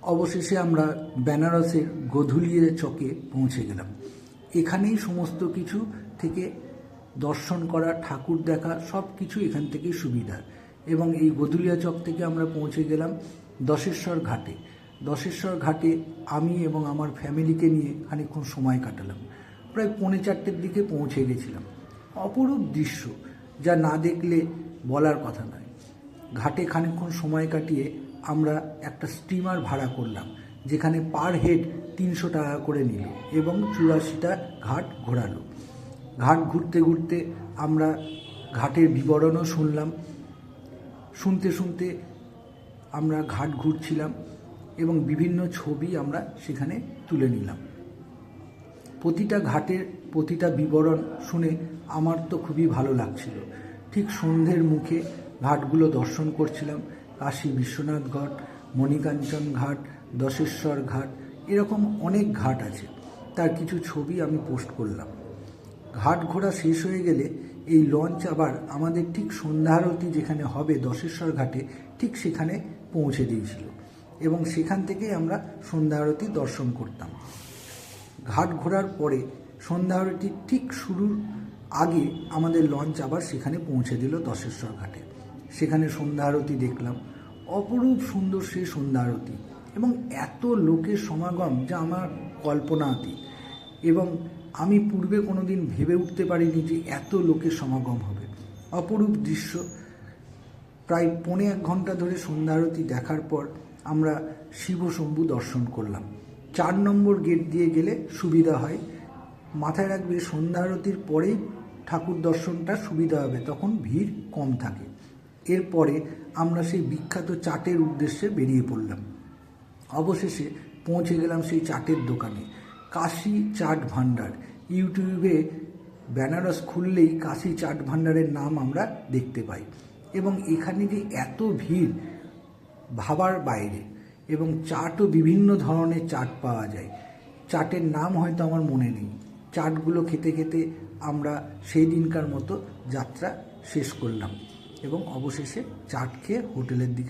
অবশেষে আমরা বেনারসের গোধুলিয়া চকে পৌঁছে গেলাম। এখানেই সমস্ত কিছু থেকে দর্শন করা, ঠাকুর দেখা, সব কিছু এখান থেকেই সুবিধা। এবং এই গোধুলিয়া চক থেকে আমরা পৌঁছে গেলাম দশেশ্বর ঘাটে। দশেশ্বর ঘাটে আমি এবং আমার ফ্যামিলিকে নিয়ে খানিকক্ষণ সময় কাটালাম। প্রায় 3:45-র দিকে পৌঁছে গেছিলাম। অপরূপ দৃশ্য, যা না দেখলে বলার কথা নয়। ঘাটে খানিকক্ষণ সময় কাটিয়ে আমরা একটা স্টিমার ভাড়া করলাম, যেখানে পার হেড 300 টাকা করে নিল এবং 84টা ঘাট ঘোরালো। ঘাট ঘুরতে ঘুরতে আমরা ঘাটের বিবরণও শুনলাম। শুনতে শুনতে আমরা ঘাট ঘুরছিলাম এবং বিভিন্ন ছবি আমরা সেখানে তুলে নিলাম। প্রতিটা ঘাটের প্রতিটা বিবরণ শুনে আমার তো খুবই ভালো লাগছিল। ঠিক সন্ধ্যের মুখে ঘাটগুলো দর্শন করছিলাম। কাশী বিশ্বনাথ ঘাট, মণিকাঞ্চন ঘাট, দশেশ্বর ঘাট, এরকম অনেক ঘাট আছে। তার কিছু ছবি আমি পোস্ট করলাম। ঘাট ঘোরা শেষ হয়ে গেলে এই লঞ্চ আবার আমাদের ঠিক সন্ধ্যা আরতি যেখানে হবে দশেশ্বর ঘাটে, ঠিক সেখানে পৌঁছে দিয়েছিল এবং সেখান থেকেই আমরা সন্ধ্যা আরতি দর্শন করতাম। ঘাট ঘোরার পরে সন্ধ্যা আরতির ঠিক শুরুর আগে আমাদের লঞ্চ আবার সেখানে পৌঁছে দিল দশেশ্বর ঘাটে। সেখানে সন্ধ্যা আরতি দেখলাম। অপরূপ সুন্দর সেই সন্ধ্যা আরতি এবং এত লোকের সমাগম যা আমার কল্পনাতীত। এবং আমি পূর্বে কোনো দিন ভেবে উঠতে পারিনি যে এত লোকের সমাগম হবে। অপরূপ দৃশ্য। প্রায় 1.25 ঘন্টা ধরে সন্ধ্যা আরতি দেখার পর আমরা শিবশম্ভু দর্শন করলাম। 4 নম্বর গেট দিয়ে গেলে সুবিধা হয়। মাথায় রাখবে, সন্ধ্যা আরতির পরেই ঠাকুর দর্শনটা সুবিধা হবে, তখন ভিড় কম থাকে। এরপরে আমরা সেই বিখ্যাত চাটের উদ্দেশ্যে বেরিয়ে পড়লাম। অবশেষে পৌঁছে গেলাম সেই চাটের দোকানে, কাশী চাট ভাণ্ডার। ইউটিউবে বেনারস খুললেই কাশী চাট ভাণ্ডারের নাম আমরা দেখতে পাই এবং এখানে যে এত ভিড় ভাবার বাইরে। এবং চাটও বিভিন্ন ধরনের চাট পাওয়া যায়। চাটের নাম হয়তো আমার মনে নেই। চাটগুলো খেতে খেতে আমরা সেই দিনকার মতো যাত্রা শেষ করলাম এবং অবশেষে চাট খেয়ে হোটেলের দিকে